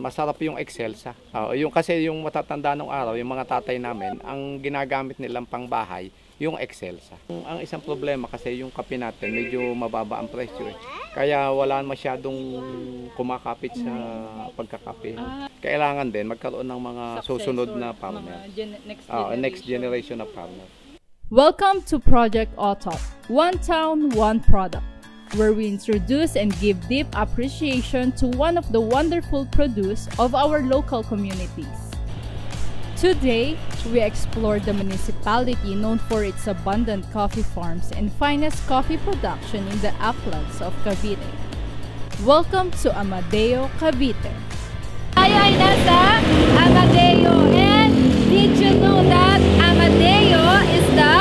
masarap yung Excelsa. Yung kasi yung matatanda nung araw, yung mga tatay namin, ang ginagamit nilang pangbahay, yung Excelsa. Ang isang problema kasi yung kape natin, medyo mababa ang presyo eh. Kaya wala masyadong kumakapit sa pagkakape. Kailangan din magkaroon ng mga susunod na farmer. Next generation na farmer. Welcome to Project OTOP, One Town, One Product, where we introduce and give deep appreciation to one of the wonderful produce of our local communities. Today, we explore the municipality known for its abundant coffee farms and finest coffee production in the uplands of Cavite. Welcome to Amadeo, Cavite. Tayo ay nasa Amadeo, and did you know that Amadeo is the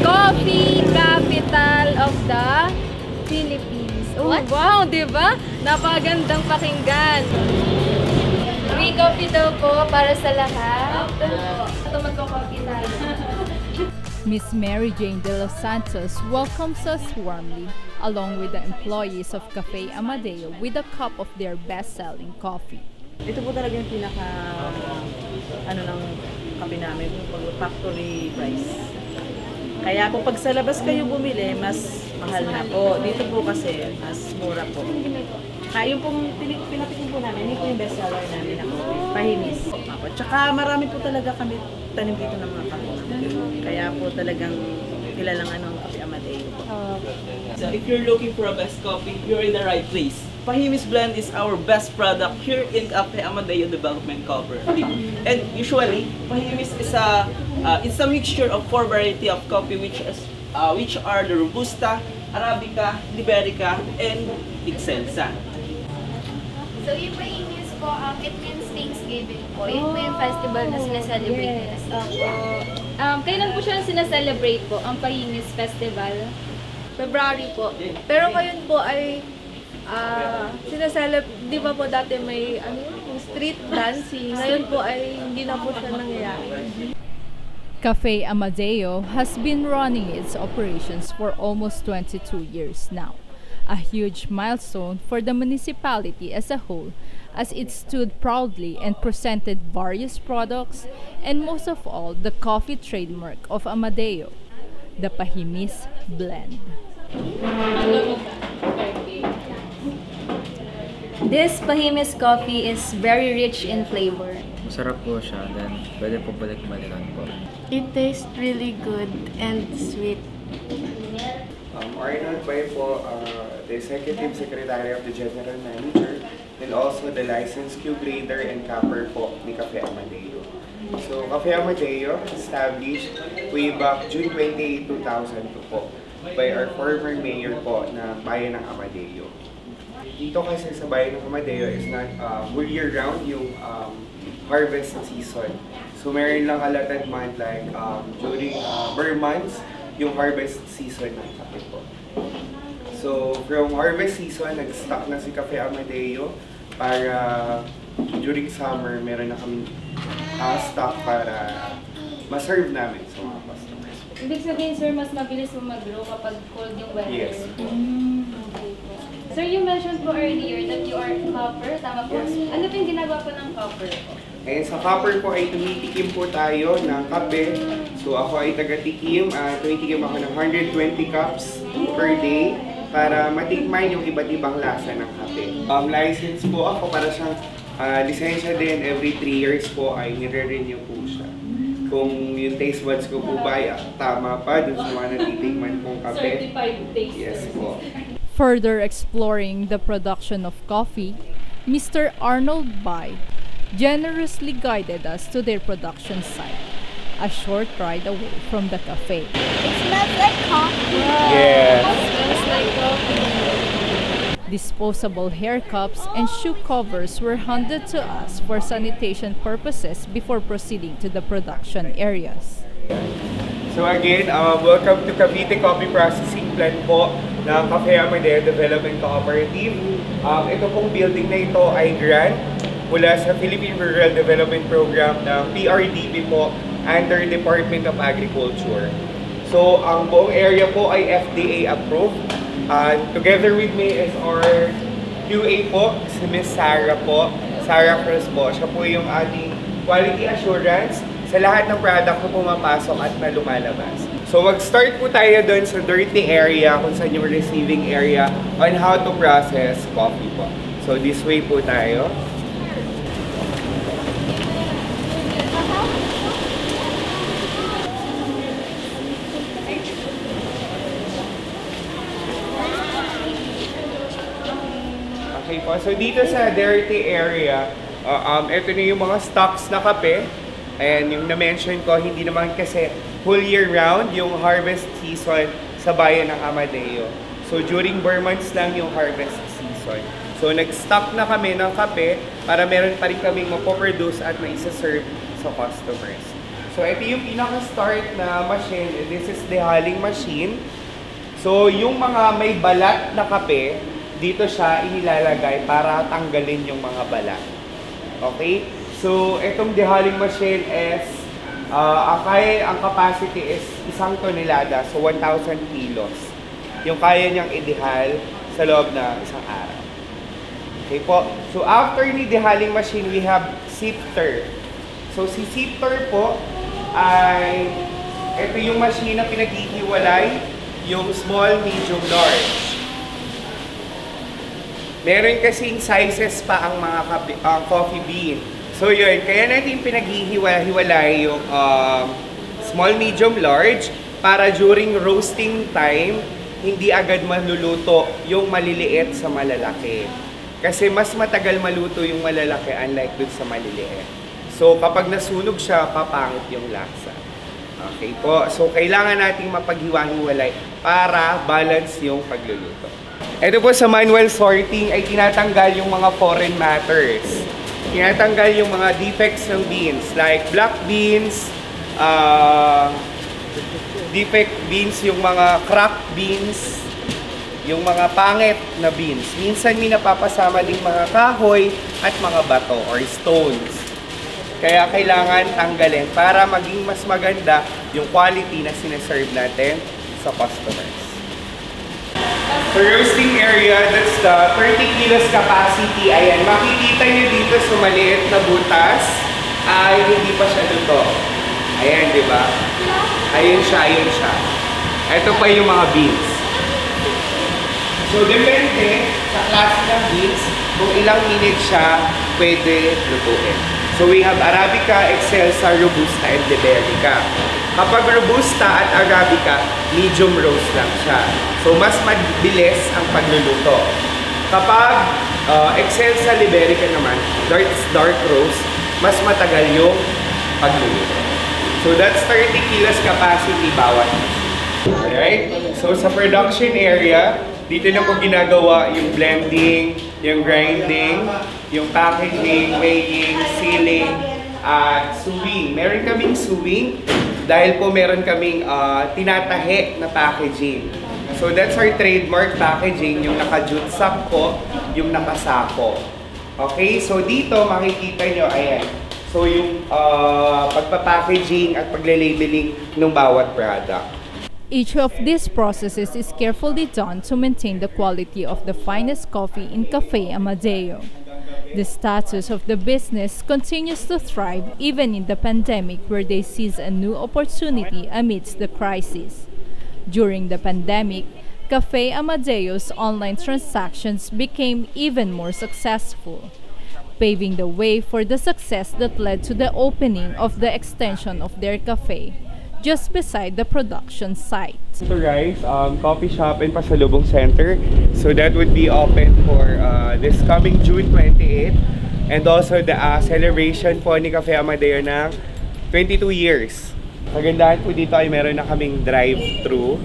coffee capital of the Philippines? Oh, what? Wow, di ba? Napakagandang pakinggan. Free coffee daw po para sa lahat. Ito magko-coffee tayo. Miss Mary Jane de los Santos welcomes us warmly, along with the employees of Cafe Amadeo with a cup of their best-selling coffee. Ito po talaga yung pinaka ng kape namin, yung factory price. Kaya po pag sa labas kayo bumili, mas mahal na po. Dito po kasi mas mura po. Kaya yung pong pinatikin po namin, yun po yung best seller namin na coffee. Pahimis. Tsaka marami po talaga kami tanim dito ng mga kape namin. Kaya po talagang kilalang Cafe Amadeo. So if you're looking for a best coffee, you're in the right place. Pahimis Blend is our best product here in Cafe Amadeo Development Cooperative. And usually, Pahimis is it's a mixture of 4 variety of coffee which are the Robusta, Arabica, Liberica, and Excelsa. So yung Pahimis po, it means Thanksgiving po. Yun po yung festival na sinaselebrate nila. Kailan po siya sinaselebrate po, ang Pahimis Festival? February po. Pero ngayon po ay di ba po dati may street dancing. Ngayon po ay hindi na po siya nangyayari. Cafe Amadeo has been running its operations for almost 22 years now, a huge milestone for the municipality as a whole, as it stood proudly and presented various products and most of all the coffee trademark of Amadeo, the Pahimis Blend. This Pahimis coffee is very rich in flavor. Masarap po siya, then pwede po balik-balikan po. It tastes really good and sweet. Arnold Bay po, the Executive Secretary of the General Manager, and also the licensed Q-grader and capper po ni Cafe Amadeo. So, Cafe Amadeo established way back June 28, 2002 po by our former mayor po na Bayan ng Amadeo. Dito kasi sa Bayan ng Amadeo is not whole year round yung harvest season. So meron lang allotted month like during per months yung harvest season ng kape po. So from harvest season, nag-stock na si Cafe Amadeo para during summer meron na kaming stock para ma-serve namin sa mga customers. Ibig sabihin, sir, mas mabilis mo mag-grow kapag cold yung weather? Yes. Okay po. Sir, you mentioned po earlier that you are copper, tama po? Yes. Ano po yung ginagawa po ng copper po? Sa copper po ay tumitikim po tayo ng kape. So ako ay taga-tikim. Tumitikim ako ng 120 cups per day para matikman yung iba't ibang lasa ng kape. License po ako para siyang lisensya din. Every 3 years po ay nire-renew po siya. Kung yung taste buds ko po ba ay tama pa dun sa mga natitikman pong kape. Certified taster. Yes po. Further exploring the production of coffee, Mr. Arnold Bay generously guided us to their production site, a short ride away from the cafe. It smells like coffee. Yes. It smells like coffee. Disposable hair cups and shoe covers were handed to us for sanitation purposes before proceeding to the production areas. So again, welcome to Cavite Coffee Processing Plant po ng Cafe Amadeo Development Cooperative. Ito pong building na ito ay grant mula sa Philippine Rural Development Program ng PRDP po under Department of Agriculture. So ang buong area po ay FDA approved. Together with me is our QA po, si Ms. Sarah po. Sarah Cruz po. Siya po yung ating quality assurance sa lahat ng product na pumapasok at na lumalabas. So mag-start po tayo doon sa dirty area, kung saan yung receiving area, on how to process coffee po. So this way po tayo. Okay po, so dito sa dirty area, ito na yung mga stocks na kape. And yung na-mention ko, hindi naman kasi whole year round yung harvest season sa bayan ng Amadeo. So during bare months lang yung harvest season. So nag-stock na kami ng kape para meron pa rin kaming mapoproduce at maisa-serve sa customers. So ito yung pinaka-start na machine. This is the hulling machine. So yung mga may balat na kape, dito siya inilalagay para tanggalin yung mga balat. Okay? So, itong dehaling machine is, ang capacity is 1 tonelada, so 1,000 kilos. Yung kaya niyang idehal sa loob na isang araw. Okay po. So, after ni dehaling machine, we have sifter. So, si sifter po ay, ito yung machine na pinaghihiwalay, yung small, medium, large. Meron kasing sizes pa ang mga coffee bean. So yun, kaya natin pinaghihiwalay yung small, medium, large para during roasting time, hindi agad maluluto yung maliliit sa malalaki. Kasi mas matagal maluto yung malalaki unlike dun sa maliliit. So kapag nasunog siya, papangit yung lasa. Okay po, so kailangan nating mapaghiwa-hiwalay para balance yung pagluluto. Ito po sa manual sorting ay tinatanggal yung mga foreign matters. Tinatanggal yung mga defects ng beans like black beans, defect beans, yung mga cracked beans, yung mga pangit na beans. Minsan may napapasama ding mga kahoy at mga bato or stones. Kaya kailangan tanggalin para maging mas maganda yung quality na sinaserve natin sa customers. So roasting area, that's the 30 kilos capacity. Ayan, makikita nyo dito sa maliit na butas ay hindi pa siya luto. Ayan, di ba? Ayun siya, ayun siya. Ito pa yung mga beans. So depende sa klase ng beans kung ilang minutes siya pwede lutuin. So we have Arabica, Excelsa, Robusta, and Liberica. Kapag Robusta at Arabica, medium roast lang siya. So, mas mabilis ang pagluluto. Kapag Excelsa, Liberica naman, dark roast, mas matagal yung pagluluto. So, that's 30 kilos capacity bawat. Alright? So, sa production area, dito na po ginagawa yung blending, yung grinding, yung packaging, weighing, sealing, at sewing. Meron kaming sewing dahil po meron kaming tinatahe na packaging. So that's our trademark packaging, yung naka-jute sack po, yung nakasako. Okay, so dito makikita nyo, ayan. So yung pagpa-packaging at pagle-labeling ng bawat product. Each of these processes is carefully done to maintain the quality of the finest coffee in Cafe Amadeo. The status of the business continues to thrive even in the pandemic, where they seize a new opportunity amidst the crisis. During the pandemic, Cafe Amadeo's online transactions became even more successful, paving the way for the success that led to the opening of the extension of their cafe just beside the production site. To Rise Coffee Shop in Pasalubong Center. So that would be open for this coming June 28. And also the celebration po ni Cafe Amadeo ng 22 years. Kagandahan po dito ay meron na kaming drive-thru.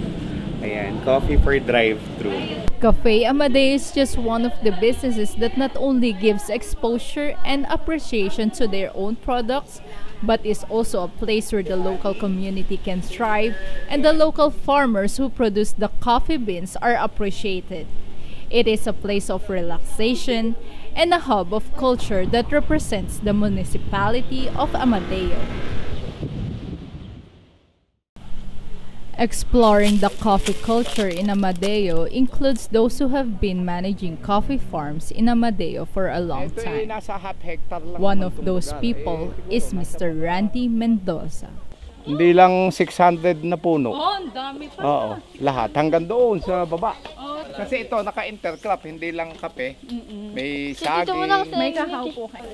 Ayan, coffee for drive-thru. Cafe Amadeo is just one of the businesses that not only gives exposure and appreciation to their own products, but is also a place where the local community can thrive and the local farmers who produce the coffee beans are appreciated. It is a place of relaxation and a hub of culture that represents the municipality of Amadeo. Exploring the coffee culture in Amadeo includes those who have been managing coffee farms in Amadeo for a long Ito time. nasa half hectare lang. One naman of itong those lugar. people is Mr. Randy Mendoza. Hindi lang 600 na puno. ang dami pa. Oo, lahat. Hanggang doon sa baba. Kasi ito, naka-intercrop, hindi lang kape. May saging. May kakao po kayo.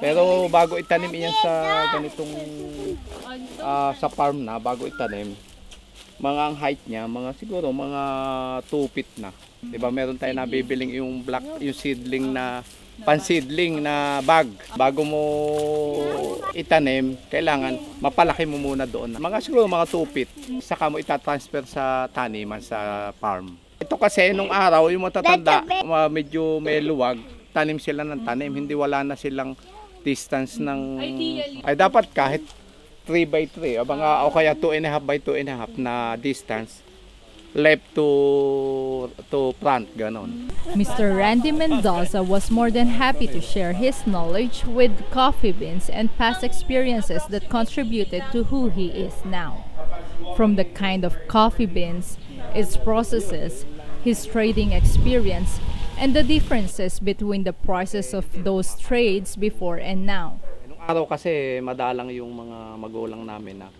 Pero bago itanim yan sa ganitong sa farm na, bago itanim, mga ang height niya, mga siguro mga 2 feet na. 'Di ba? Meron tayo nabibiling yung black, yung seedling na panseedling na bag. Bago mo itanim, kailangan mapalaki mo muna doon. Mga siguro mga 2 feet. Saka mo itatransfer sa taniman sa farm. Ito kasi nung araw, yung matatanda, medyo may luwag, tanim sila ng tanim. Hindi wala na silang distance ng... Ay dapat kahit 3x3 o kaya 2.5 by 2.5 na distance left to plant, ganon. Mr. Randy Mendoza was more than happy to share his knowledge with coffee beans and past experiences that contributed to who he is now. From the kind of coffee beans, its processes, his trading experience, and the differences between the prices of those trades before and now. Nung araw kasi madalang yung mga magulang namin na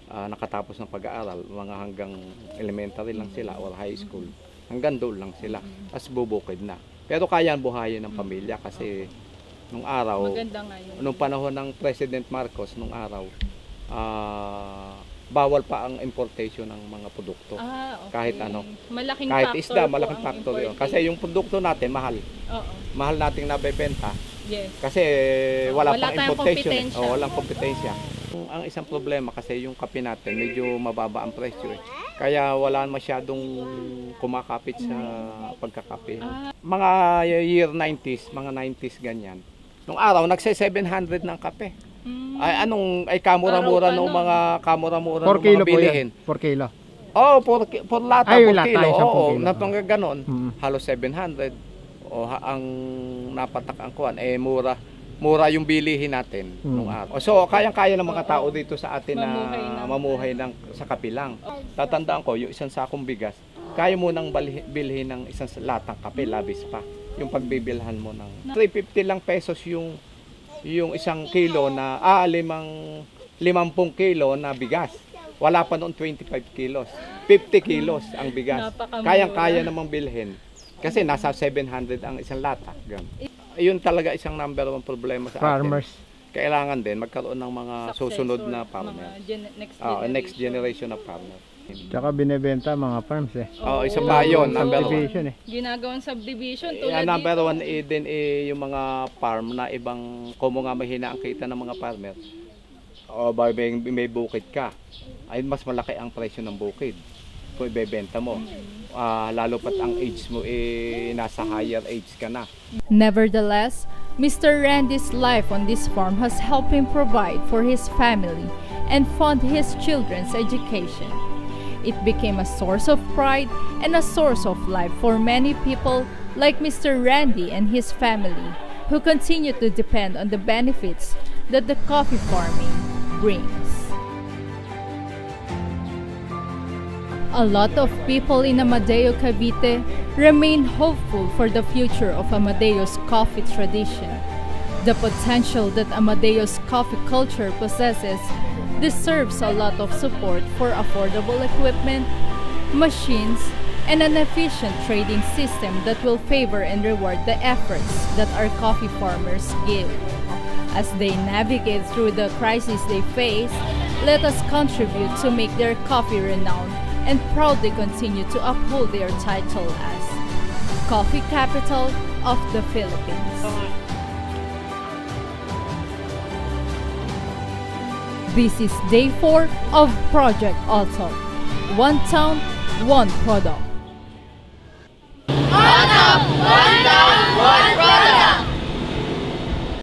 nakatapos ng pag-aaral, mga hanggang elementary lang sila or high school. Hanggang doon lang sila. Tapos bubukid na. Pero kaya buhayin ng pamilya kasi nung araw, nung panahon ng President Marcos, nung araw, bawal pa ang importation ng mga produkto. Okay. Kahit ano. Malaking kahit factor isda, po malaking ang factor yun. importing. Kasi yung produkto natin, mahal. Oo. Mahal nating nabebenta. Yes. Kasi wala pang tayong importation. kompetensya. Walang kompetensya. Ang isang problema kasi yung kape natin, medyo mababa ang presyo eh. Kaya wala masyadong kumakapit sa pagkakape. Mga year 90s, mga 90s ganyan. Nung araw, nagse-700 ng kape. Ay kamura-mura nung mga kamura-mura ng mga bilihin. 4 kilo. Oh, por lata, Ay, 4 lata, kilo. isang Oo, kilo. napangga ganon. Halos 700. Ang napatak ang kuwan, mura yung bilihin natin nung araw. So, kayang-kaya ng mga tao dito sa atin na mamuhay sa kape lang. Tatandaan ko, yung isang sakong bigas, kaya mo nang bilhin ng isang latang kape, labis pa. Yung pagbibilhan mo ng 350 lang pesos yung isang kilo na 50 kilo na bigas. Wala pa noon 25 kilos. 50 kilos ang bigas. Kayang-kaya namang bilhin. Kasi nasa 700 ang isang lata. Yun talaga isang number one problema sa Farmers. atin. Kailangan din magkaroon ng mga susunod na farmer. Next generation of farmer. Tsaka binebenta mga farms eh. Isa pa yun, number one. Subdivision eh. Ginagawang subdivision tulad Number one din yung mga farm na ibang, kung nga mahina ang kita ng mga farmer, o may bukid ka, ay mas malaki ang presyo ng bukid kung ibebenta mo. Lalo pat ang age mo nasa higher age ka na. Nevertheless, Mr. Randy's life on this farm has helped him provide for his family and fund his children's education. It became a source of pride and a source of life for many people like Mr. Randy and his family, who continue to depend on the benefits that the coffee farming brings. A lot of people in Amadeo, Cavite remain hopeful for the future of Amadeo's coffee tradition. The potential that Amadeo's coffee culture possesses deserves a lot of support for affordable equipment, machines, and an efficient trading system that will favor and reward the efforts that our coffee farmers give. As they navigate through the crisis they face, let us contribute to make their coffee renowned and proudly continue to uphold their title as Coffee Capital of the Philippines. This is day 4 of Project Auto. One town, one product. One town, one